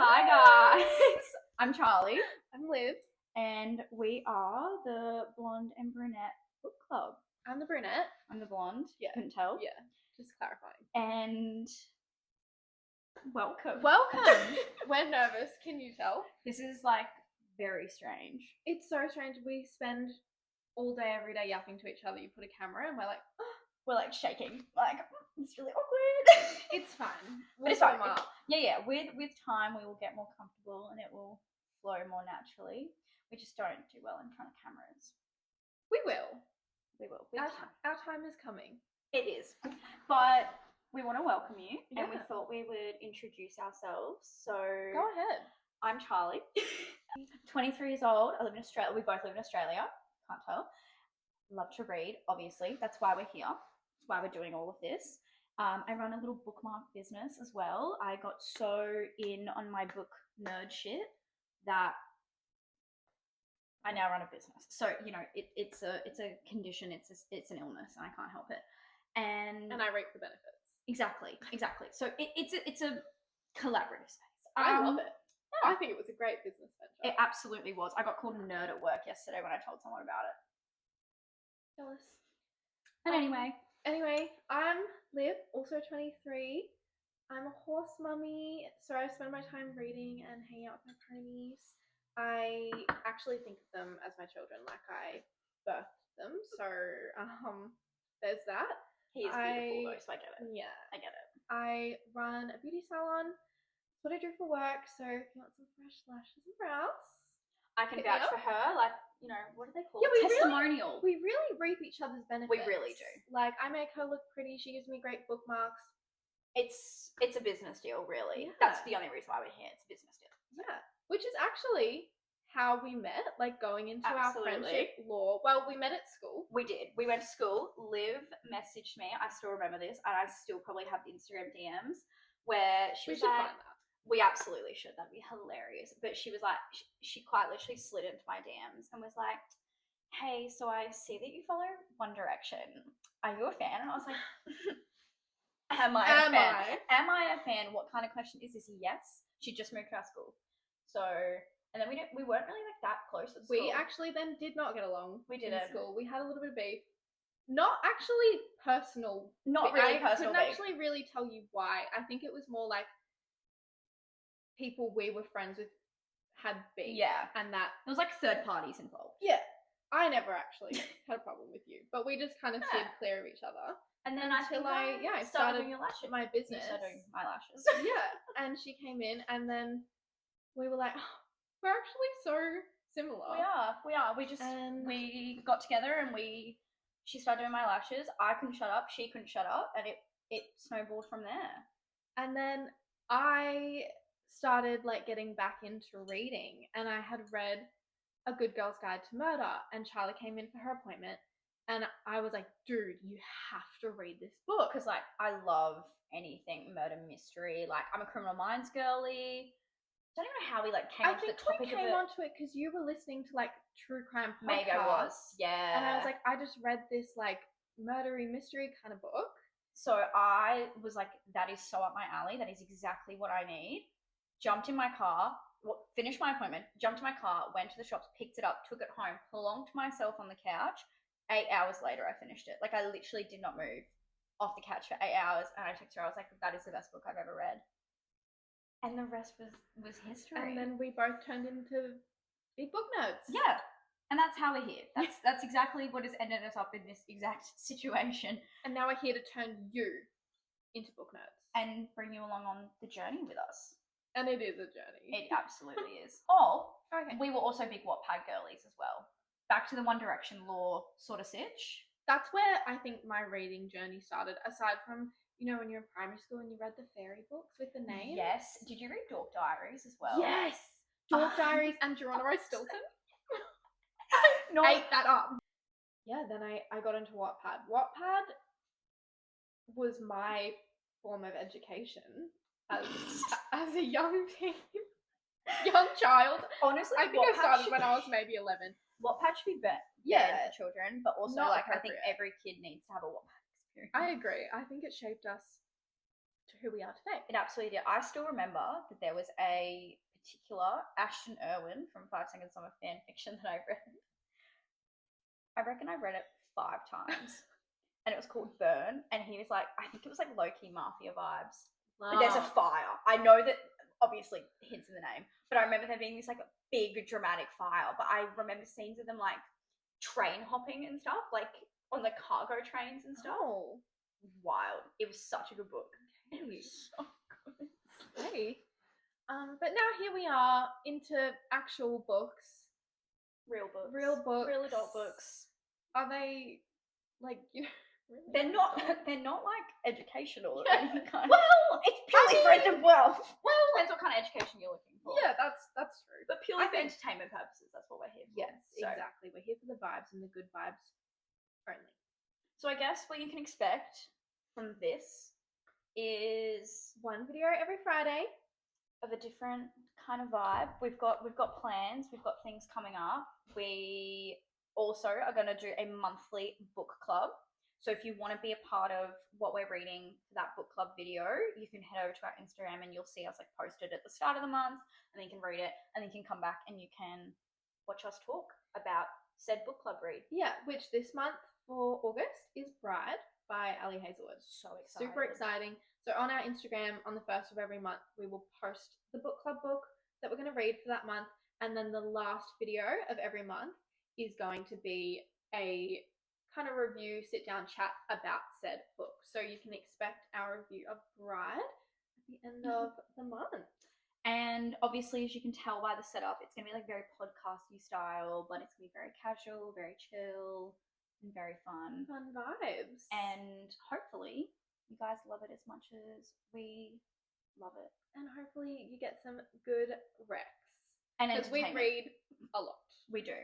Hi guys, I'm Charlie I'm Liv. and we are the Blonde and Brunette Book Club. I'm the brunette. I'm the blonde, Yeah. you couldn't tell. Yeah, just clarifying. And welcome. Welcome. We're nervous, can you tell? This is like very strange. It's so strange. We spend all day, every day yapping to each other. You put a camera and we're like, We're like shaking, like it's really awkward. it's fine. But it's fine. Yeah. With time we will get more comfortable and it will flow more naturally. We just don't do well in front of cameras. We will. We will. Our time is coming. It is. But we want to welcome you and we Yeah. thought we would introduce ourselves. So Go ahead. I'm Charlie, 23 years old. I live in Australia. We both live in Australia. Can't tell. Love to read, obviously. That's why we're here. That's why we're doing all of this. I run a little bookmark business as well. I got so in on my book nerd shit that I now run a business. So, you know, it's a condition, it's an illness and I can't help it. And I reap the benefits. Exactly. So it's a collaborative space. I love it. Yeah. I think it was a great business venture. It absolutely was. I got called a nerd at work yesterday when I told someone about it. Jealous. And Anyway, I'm Liv, also 23. I'm a horse mummy, so I spend my time reading and hanging out with my ponies. I actually think of them as my children, like I birthed them, so there's that. he is beautiful though, so I get it. Yeah. I get it. I run a beauty salon. That's what I do for work, so if you want some fresh lashes and brows, I can hit me vouch up. for her, like, you know, what do they call Yeah, it? Testimonial. we really reap each other's benefits. We really do. Like, I make her look pretty, she gives me great bookmarks. It's a business deal, really. Yeah. That's the only reason why we're here. It's a business deal. Yeah, which is actually how we met, like going into our friendship law. Well, we met at school. We did. We went to school. Liv messaged me. I still remember this, and I still probably have the Instagram DMs where she was should like, find that. we absolutely should. That'd be hilarious. But she was like, she quite literally slid into my DMs and was like, hey, so I see that you follow One Direction. Are you a fan? And I was like, Am I a fan? Am I a fan? What kind of question is this? Yes. She just moved to our school. So, and then we weren't really like that close at school. We actually then did not get along. We in didn't. school. We had a little bit of beef. Not actually personal. Not really personal I beef. couldn't actually really tell you why. I think it was more like people we were friends with had beef. Yeah. And that there was like third parties involved. Yeah. I never actually had a problem with you, but we just kind of steered clear of each other. And then I started doing your lashes. my business. You started doing my lashes. Yeah, and she came in, and then we were like, oh, we're actually so similar. We are. We got together and she started doing my lashes. I couldn't shut up. She couldn't shut up, and it snowballed from there. And then I started like getting back into reading, and I had read A Good Girl's Guide to Murder, and Charlie came in for her appointment, and I was like, dude, you have to read this book. Because like I love anything murder mystery. Like I'm a Criminal Minds girly. Don't even know how we like came onto the topic of it. I think we came onto it because you were listening to like true crime podcasts. Maybe I was, yeah. And I was like, I just read this like murdery mystery kind of book. So I was like, that is so up my alley. That is exactly what I need. Jumped in my car, finished my appointment, jumped in my car, went to the shops, picked it up, took it home, plonked myself on the couch. 8 hours later, I finished it. Like I literally did not move off the couch for 8 hours. And I texted her, I was like, that is the best book I've ever read. And the rest was history. And then we both turned into big book nerds. Yeah. And that's how we're here. That's exactly what has ended us up in this exact situation. And now we're here to turn you into book nerds. And bring you along on the journey with us. And it is a journey. It absolutely is. Oh, okay. We were also big Wattpad girlies as well. Back to the One Direction lore sort of sitch. That's where I think my reading journey started, aside from, you know, when you're in primary school and you read the fairy books with the names. Yes. Did you read Dork Diaries as well? Yes. Dork Diaries and Geronimo Stilton. No. Ate that up. Yeah, then I got into Wattpad. Wattpad was my form of education as a young teen, young child. Honestly, I think I started when I was maybe 11. Wattpad should be banned for children, but also Not like I think appropriate. every kid needs to have a Wattpad experience. I agree. I think it shaped us to who we are today. It absolutely did. I still remember that there was a particular Ashton Irwin from 5 Seconds Summer fan fiction that I read. I reckon I read it 5 times. And it was called Burn. And he was like, I think it was like low-key mafia vibes. But there's a fire. I know that obviously hints in the name. But I remember there being this like big dramatic fire. But I remember scenes of them like train hopping and stuff. Like on the cargo trains and stuff. Oh. Wild. It was such a good book. Okay. It was so good. Hey. But now here we are into actual books. Real books. Real books. Real adult books. Are they like, you know, really They're not like educational or Yeah. any kind. Well, It's purely for well, well, depends what kind of education you're looking for. yeah, that's true. But purely I for think- entertainment purposes, that's what we're here for. Yes, So- exactly. We're here for the vibes and the good vibes only. So I guess what you can expect from this is One video every Friday. of a different kind of vibe. We've got plans, we've got things coming up. We also are going to do a monthly book club. So if you want to be a part of what we're reading for that book club video, you can head over to our Instagram and you'll see us like posted at the start of the month, and then you can read it, and then you can come back and you can watch us talk about said book club read. Yeah, which this month for August is Bride by Ali Hazelwood. So excited. Super exciting. So on our Instagram, on the 1st of every month, we will post the book club book that we're going to read for that month. And then the last video of every month is going to be a kind of review, sit down chat about said book. So you can expect our review of Bride at the end of the month. And obviously, as you can tell by the setup, it's going to be like very podcasty style, but it's going to be very casual, very chill, and very fun. Fun vibes. And hopefully, you guys love it as much as we love it. And hopefully you get some good recs. And Because we entertainment. read a lot. We do.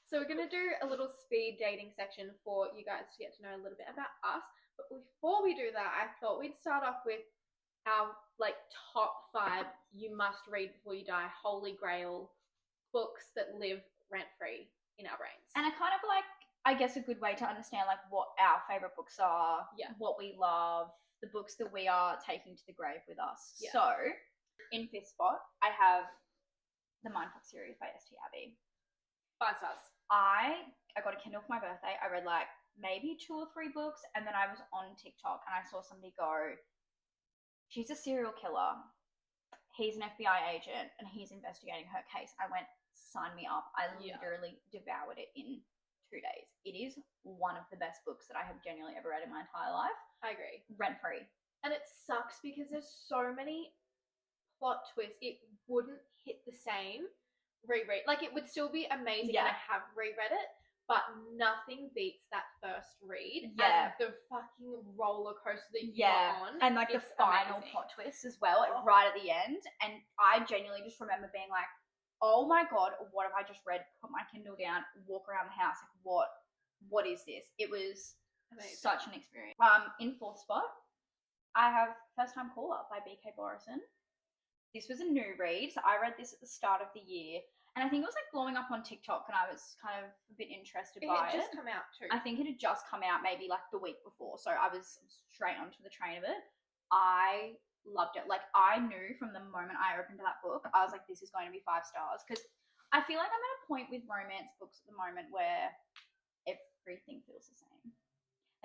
So we're going to do a little speed dating section for you guys to get to know a little bit about us. But before we do that, I thought we'd start off with our like top 5 you must read before you die, holy grail books that live rent free in our brains. And I kind of like, I guess, a good way to understand like what our favorite books are, Yeah. what we love, the books that we are taking to the grave with us. Yeah. So, in 5th spot, I have the Mindfuck series by S.T. Abbey. 5 stars. I got a Kindle for my birthday. I read like maybe 2 or 3 books, and then I was on TikTok and I saw somebody go, she's a serial killer. He's an FBI agent and he's investigating her case. I went, sign me up. I literally devoured it in 2 days. It is one of the best books that I have genuinely ever read in my entire life. I agree. Rent free. And it sucks because there's so many plot twists. It wouldn't hit the same reread. Like, it would still be amazing, and I have reread it, but nothing beats that first read. Yeah. And the fucking roller coaster that you are on. And like the is final amazing. plot twist as well, right at the end. And I genuinely just remember being like, oh my God, what have I just read? Put my Kindle down, walk around the house. Like, what is this? It was Amazing. such an experience. In 4th spot, I have First Time Caller by B.K. Borison. This was a new read. So I read this at the start of the year. And I think it was like blowing up on TikTok, and I was kind of a bit interested by it. It had just come out too. I think it had just come out maybe like the week before. So I was straight onto the train of it. I loved it. Like, I knew from the moment I opened that book, I was like, this is going to be 5 stars. Because I feel like I'm at a point with romance books at the moment where everything feels the same.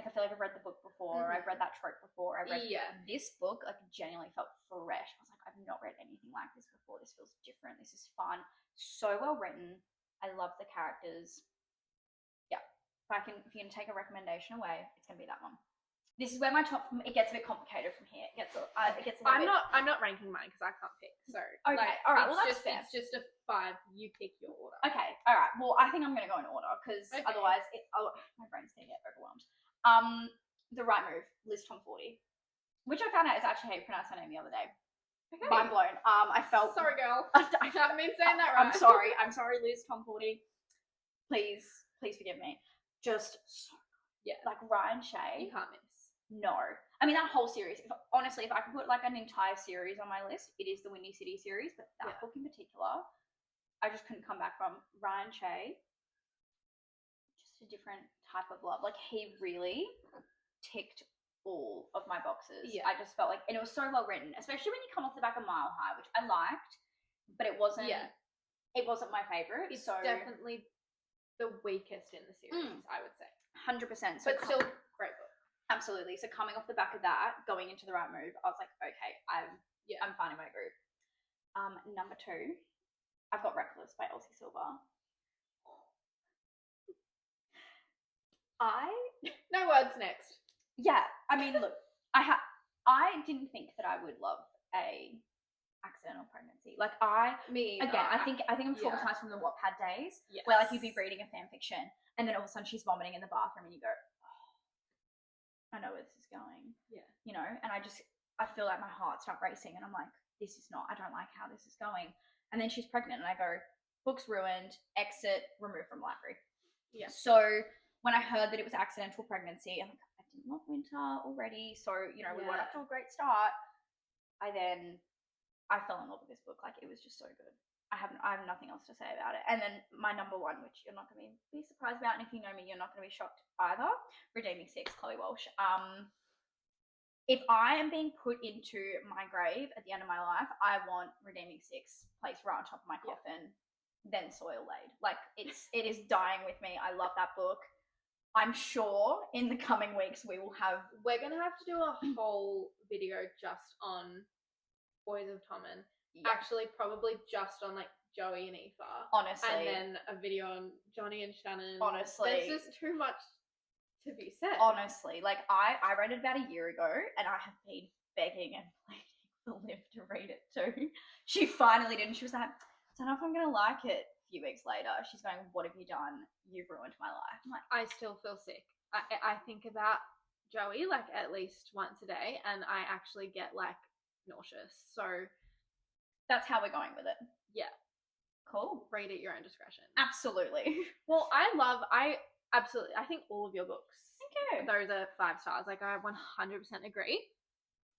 Like, I feel like I've read the book before, I've read that trope before, I've read this book, like, genuinely felt fresh. I was like, I've not read anything like this before. This feels different. This is fun. So well written. I love the characters. Yeah. If you can take a recommendation away, it's going to be that one. This is where my top, it gets a bit complicated from here. It gets a little bit. I'm not ranking mine because I can't pick. So Okay, like, all right, well, it's that's just, fair. It's just a 5. You pick your order. Okay, all right. Well, I think I'm going to go in order because Okay. otherwise my brain's going to get overwhelmed. The Right Move, Liz Tom 40, which I found out is actually how you pronounce her name the other day. Okay. Mind blown. I felt Sorry, girl. I I haven't been saying that right. I'm sorry, Liz Tom 40. Please forgive me. Just so Yeah. like Ryan Shea. You can't miss. No, I mean that whole series. Honestly, if I could put like an entire series on my list, it is the Windy City series. But that book in particular, I just couldn't come back from. Ryan Shea, just a different type of love. Like, he really ticked all of my boxes. Yeah. I just felt like, and it was so well written, especially when you come off the back of Mile High, which I liked, but it wasn't. Yeah. It wasn't my favorite. It's so definitely the weakest in the series, I would say. 100%. But still, great book. Absolutely. So coming off the back of that, going into the right move, I was like, okay, I'm finding my groove. Number 2, I've got Reckless by Elsie Silver. No words next. Yeah, I mean, look, I didn't think that I would love a accidental pregnancy. Like Me again, I think I'm traumatized from the Wattpad days, where like you'd be reading a fan fiction and then all of a sudden she's vomiting in the bathroom and you go, oh, I know where this is going. Yeah. You know, and I feel like my heart start racing and I'm like, I don't like how this is going. And then she's pregnant and I go, book's ruined, exit, removed from library. Yeah. So when I heard that it was accidental pregnancy, I'm like, I didn't love winter already. So, you know, we weren't off to a great start. I fell in love with this book. Like, it was just so good. I have nothing else to say about it. And then my number 1, which you're not going to be surprised about, and if you know me, you're not going to be shocked either, Redeeming Six, Chloe Walsh. If I am being put into my grave at the end of my life, I want Redeeming Six placed right on top of my coffin, then soil laid. Like, it is dying with me. I love that book. I'm sure in the coming weeks we're going to have to do a whole video just on Boys of Tommen. Yeah. Actually, probably just on like Joey and Aoife. Honestly. And then a video on Johnny and Shannon. Honestly. There's just too much to be said. Honestly. Like, I read it about a year ago and I have been begging and pleading for Liv to read it too. She finally did and she was like, I don't know if I'm going to like it. A few weeks later, she's going, what have you done? You've ruined my life. I'm like, I still feel sick. I think about Joey like at least once a day and I actually get like nauseous. So that's how we're going with it. Yeah. Cool. Read at your own discretion. Absolutely. Well, I think all of your books. Thank you. Those are 5 stars. Like, I 100% agree.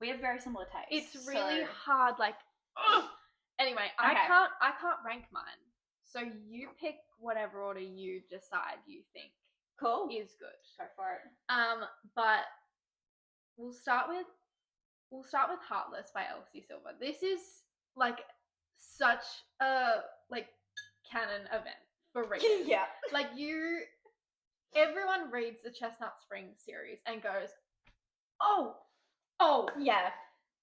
We have very similar tastes. It's really hard. Like, ugh. Anyway, okay. I can't rank mine. So you pick whatever order you decide you think is good. Go for it. But we'll start with Heartless by Elsie Silver. This is like such a like canon event for readers. Yeah. Like, everyone reads the Chestnut Spring series and goes, oh yeah.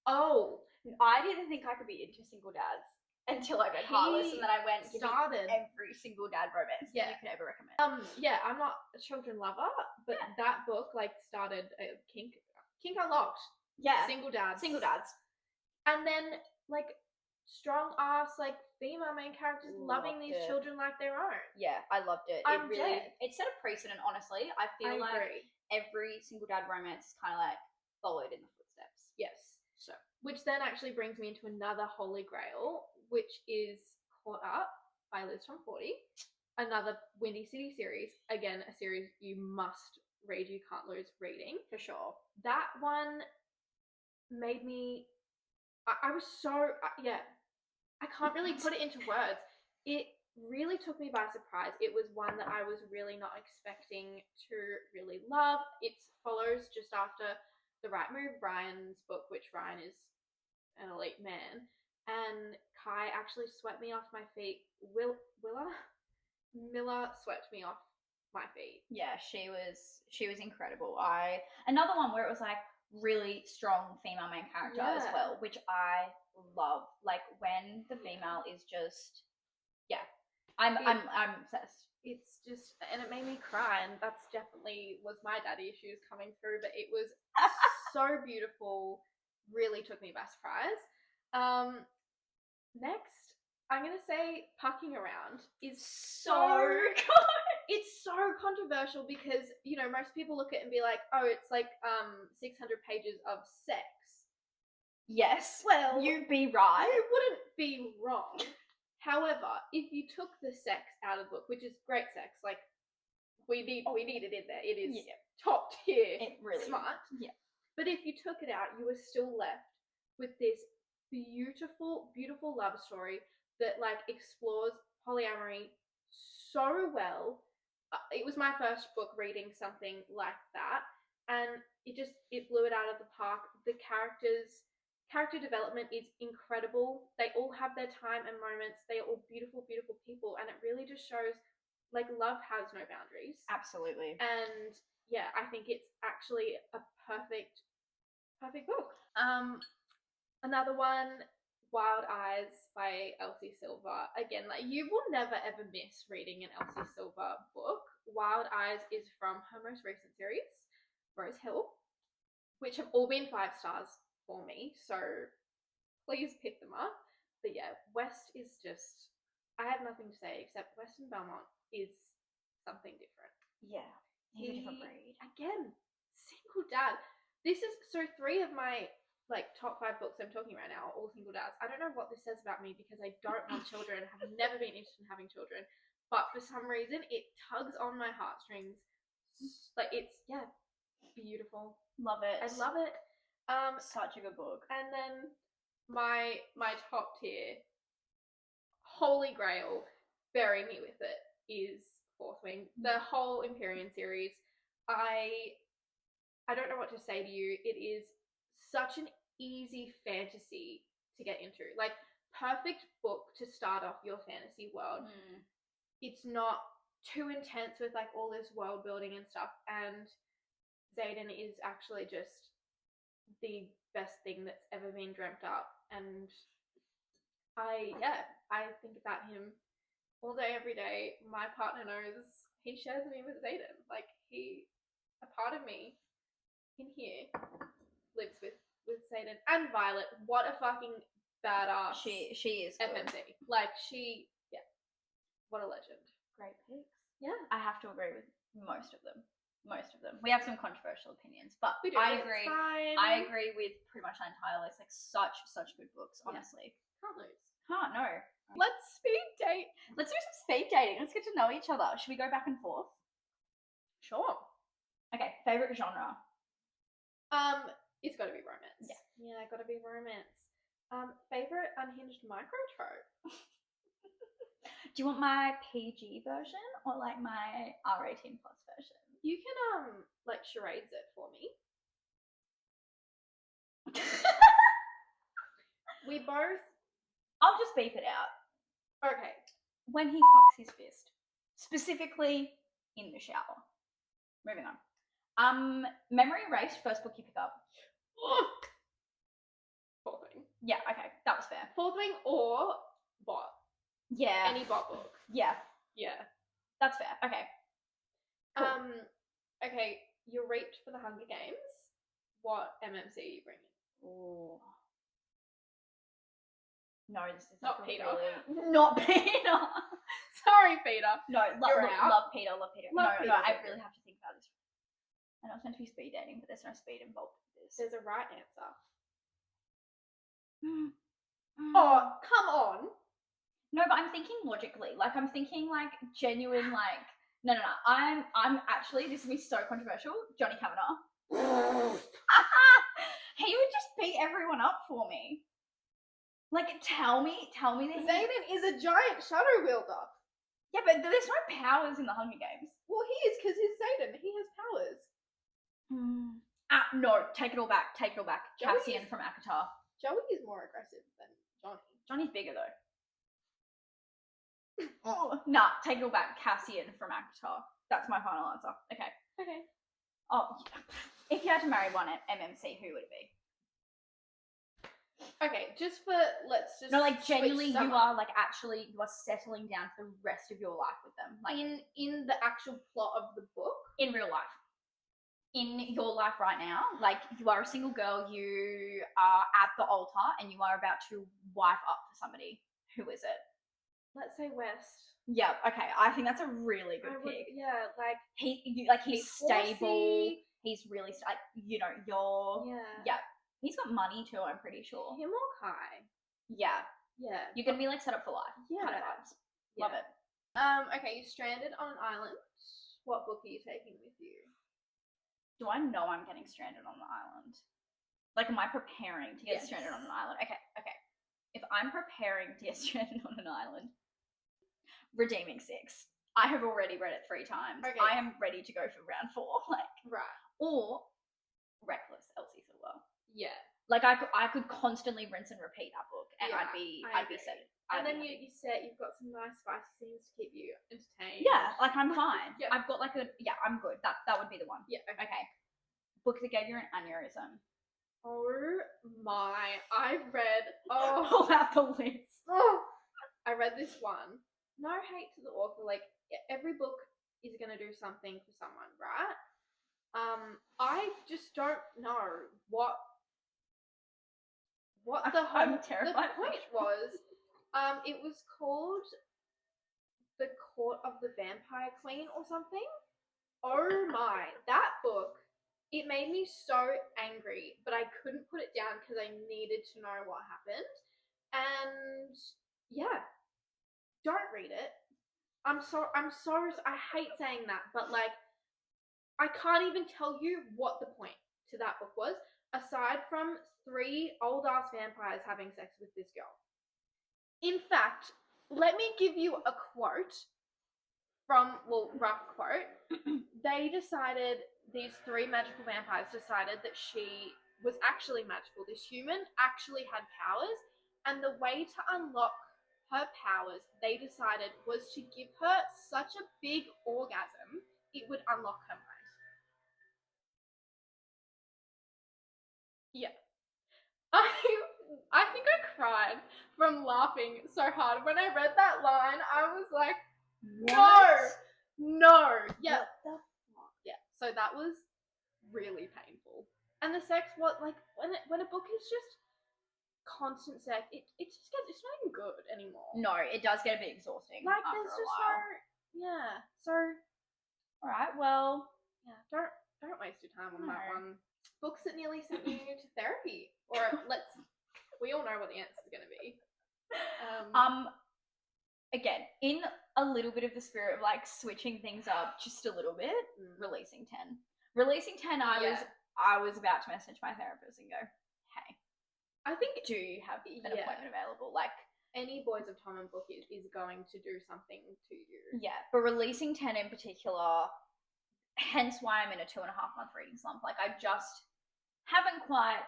Oh, I didn't think I could be into single dads until I read Heartless, and then I went started every single dad romance that you could ever recommend. Yeah, I'm not a children lover, but that book like started a kink unlocked. Yeah, single dads, and then like strong ass like female main characters loving these children like their own. Yeah, I loved it. It set a precedent. Honestly, I feel like every single dad romance is kind of like followed in the footsteps. Yes. So, which then actually brings me into another holy grail, which is Caught Up by Liz from 40, another Windy City series. Again, a series you must read. You can't lose reading. For sure. That one made me... I was so... I can't really put it into words. It really took me by surprise. It was one that I was really not expecting to really love. It follows just after The Right Move, Ryan's book, which Ryan is an elite man. And Kai actually swept me off my feet. Miller swept me off my feet. Yeah, she was incredible. Another one where it was like really strong female main character as well, which I love. Like, when the female is just I'm obsessed. It's just, and it made me cry, and that's definitely was my daddy issues coming through, but it was so beautiful, really took me by surprise. Next, I'm gonna say Pucking Around is so good. It's so controversial because, you know, most people look at it and be like, oh, it's like 600 pages of sex. Yes. Well, you'd be right. You wouldn't be wrong. However, if you took the sex out of the book, which is great sex, like we need it in there. It is top tier. It really smart. Yeah. But if you took it out, you were still left with this beautiful, beautiful love story that like explores polyamory so well. It was my first book reading something like that, and it blew it out of the park. The character development is incredible. They all have their time and moments. They are all beautiful, beautiful people, and it really just shows like love has no boundaries. Absolutely. And yeah, I think it's actually a perfect book. Another one, Wild Eyes by Elsie Silver. Again, like you will never ever miss reading an Elsie Silver book. Wild Eyes is from her most recent series, Rose Hill, which have all been 5 stars for me. So please pick them up. But yeah, West is just, I have nothing to say except Weston Belmont is something different. Yeah. He's a different breed. Again, single dad. This is, so 3 of my like top 5 books I'm talking right now are all single dads. I don't know what this says about me because I don't want children, have never been interested in having children, but for some reason it tugs on my heartstrings. Like it's, yeah, beautiful. Love it. I love it. Such a good book. And then my top tier, holy grail, bury me with it, is Fourth Wing. The whole Empyrean series. I don't know what to say to you. It is such an easy fantasy to get into. Like, perfect book to start off your fantasy world. It's not too intense with like all this world building and stuff, and Xaden is actually just the best thing that's ever been dreamt up. And I think about him all day, every day. My partner knows he shares me with Xaden. Like, a part of me in here lives with Xaden. And Violet, what a fucking badass. She is FMC. Like, yeah, what a legend. Great picks. Yeah. I have to agree with most of them. We have some controversial opinions, but We do. I agree. Fine. I agree with pretty much the entire list. Like such good books, honestly. Can't lose. Can't, no. Let's speed date. Let's do some speed dating. Let's get to know each other. Should we go back and forth? Sure. Okay, favorite genre? It's got to be romance. Yeah, got to be romance. Favorite unhinged micro trope. Do you want my PG version or like my R18+ version? You can like charades it for me. We both. I'll just beep it out. Okay. When he fucks his fist, specifically in the shower. Moving on. Memory erased. First book you pick up. Fourth Wing. Yeah. Okay, that was fair. Fourth Wing or bot. Yeah. Any bot book. Yeah. Yeah. That's fair. Okay. Cool. Okay, you're reached for the Hunger Games. What MMC are you bringing? Oh. No, this is Not Peter. Really... Not Peter. Sorry, Peter. No, You're out. love Peter. Love Peter. Love no, Peter. I really have to think about this. I know it's meant to be speed dating, but there's no speed involved with this. There's a right answer. Mm. Oh, come on. No, but I'm thinking logically. Like, I'm thinking like genuine. Like, no. I'm actually. This will be so controversial. Johnny Kavanagh. He would just beat everyone up for me. Like, tell me that Xaden is a giant shadow wielder. Yeah, but there's no powers in the Hunger Games. Well, he is because he's Xaden. He has powers. No, take it all back. Joey Cassian from Akatar. Joey is more aggressive than Johnny. Johnny's bigger though. Oh, nah, take it all back. Cassian from Akatar. That's my final answer. Okay. Oh, if you had to marry one MMC, who would it be? Okay, let's just no, like genuinely, you are like actually you are settling down for the rest of your life with them, like in the actual plot of the book, in real life, in your life right now. Like, you are a single girl, you are at the altar, and you are about to wife up for somebody. Who is it? Let's say West. Yeah. Okay. I think that's a really good pick. Yeah, like he's stable. Horsey. He's really yeah. He's got money too, I'm pretty sure. Him or Kai? Yeah. Yeah. You're going to be like set up for life. Yeah. Kind of vibes. Love it. Okay, you're stranded on an island. What book are you taking with you? Do I know I'm getting stranded on the island? Like, am I preparing to get stranded on an island? Okay. If I'm preparing to get stranded on an island, Redeeming 6. I have already read it 3 times. Okay. I am ready to go for round 4. Like, right. Or reckless Elsie Silver. Yeah. Like I could constantly rinse and repeat that book, and Yeah, I'd be agree. set. And then you said you've got some nice spicy scenes to keep you entertained. Yeah, like I'm fine. Yeah. I've got like I'm good. That would be the one. Yeah. Okay. Book that gave you an aneurysm. Oh my! I read. Oh, Pull out the list. oh, I read this one. No hate to the author. Like every book is gonna do something for someone, right? I just don't know what I'm terrified. The point was. It was called The Court of the Vampire Queen or something. Oh my, that book, it made me so angry, but I couldn't put it down because I needed to know what happened. And yeah, don't read it. I'm sorry, I hate saying that, but like, I can't even tell you what the point to that book was, aside from 3 old ass vampires having sex with this girl. In fact, let me give you a quote from, rough quote. They decided, these 3 magical vampires decided that she was actually magical. This human actually had powers, and the way to unlock her powers, they decided, was to give her such a big orgasm, it would unlock her mind. Yeah. I think I cried from laughing so hard. When I read that line, I was like, no. Yeah. What the fuck? Yeah. So that was really painful. And the sex, when a book is just constant sex, it's not even good anymore. No, it does get a bit exhausting. Like after there's a just while. yeah. So Alright, well, yeah, don't waste your time on that No. one. Books that nearly sent you to therapy. Or we all know what the answer is gonna be. Again, in a little bit of the spirit of like switching things up just a little bit, releasing 10. Releasing 10, I was about to message my therapist and go, hey, I think do you have an appointment available? Like, any Boys of Tom and book is going to do something to you. yeah, but releasing 10 in particular, hence why I'm in a 2.5 month reading slump. Like, I just haven't quite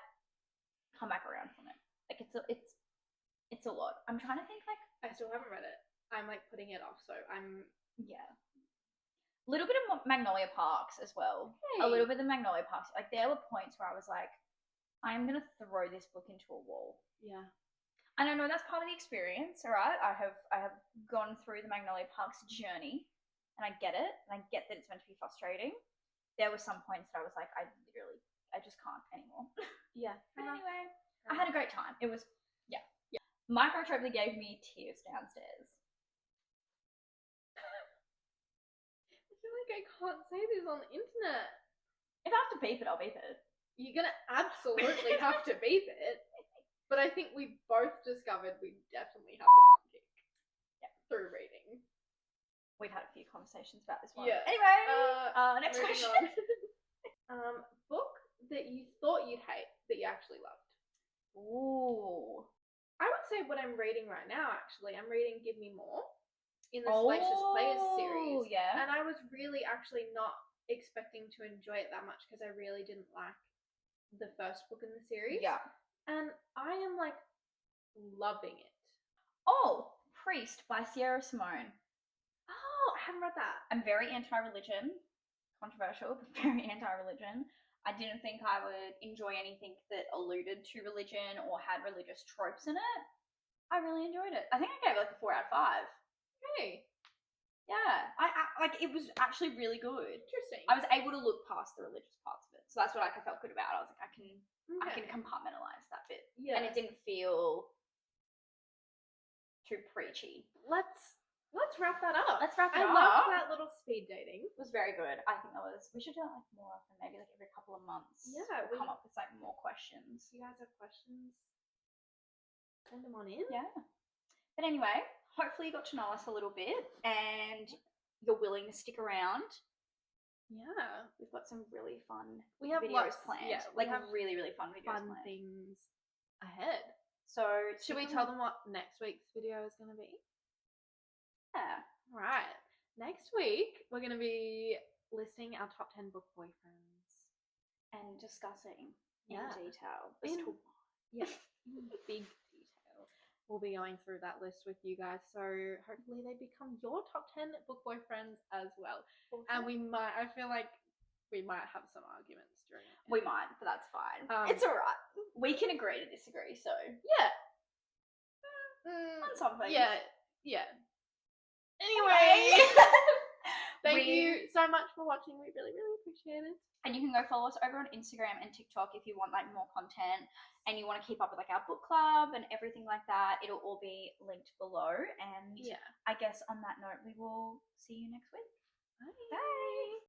come back around from it. Like, it's a lot. I'm trying to think, like, I still haven't read it. I'm like putting it off, so I'm a little bit of Magnolia Parks as well. Hey. A little bit of Magnolia Parks. Like, there were points where I was like, I'm gonna throw this book into a wall. Yeah. And I know that's part of the experience, all right? I have gone through the Magnolia Parks journey, and I get it, and I get that it's meant to be frustrating. There were some points that I was like, I just can't anymore. Yeah. But anyway, I had a great time. It was, yeah. Microtropely gave me tears downstairs. I feel like I can't say this on the internet. If I have to beep it, I'll beep it. You're gonna absolutely have to beep it. But I think we both discovered we definitely have the content. Yeah. Through reading. We've had a few conversations about this one. Yeah. Anyway, next question. Book that you thought you'd hate that you actually loved. Ooh. I would say what I'm reading right now, actually. I'm reading Give Me More in the Salacious Players series. Yeah. And I was really actually not expecting to enjoy it that much because I really didn't like the first book in the series. Yeah. And I am like loving it. Oh, Priest by Sierra Simone. Oh, I haven't read that. I'm very anti-religion. Controversial, but very anti-religion. I didn't think I would enjoy anything that alluded to religion or had religious tropes in it. I really enjoyed it. I think I gave it like a 4 out of 5. Hey. Yeah. I like, it was actually really good. Interesting. I was able to look past the religious parts of it. So that's what I felt good about. I was like, I can compartmentalize that bit. Yeah. And it didn't feel too preachy. Let's wrap that up. I loved that little speed dating. It was very good. I think we should do it like more often, maybe like every couple of months. Yeah. Come up with like more questions. You guys have questions? Send them on in. Yeah. But anyway, hopefully you got to know us a little bit and you're willing to stick around. Yeah. We've got some really fun videos planned. Yeah, like really, really fun videos planned. Things ahead. So should we tell them what next week's video is going to be? Yeah. Right. Next week, we're going to be listing our top 10 book boyfriends. and discussing Yeah. in detail. Yeah, in big detail. We'll be going through that list with you guys, so hopefully they become your top 10 book boyfriends as well. And I feel like we might have some arguments during it. We might, but that's fine. It's alright. We can agree to disagree, so. Yeah. On some things. Yeah. Anyway. Thank you so much for watching. We really, really appreciate it. And you can go follow us over on Instagram and TikTok if you want like more content and you want to keep up with like our book club and everything like that. It'll all be linked below. And I guess on that note, we will see you next week. Bye. Bye.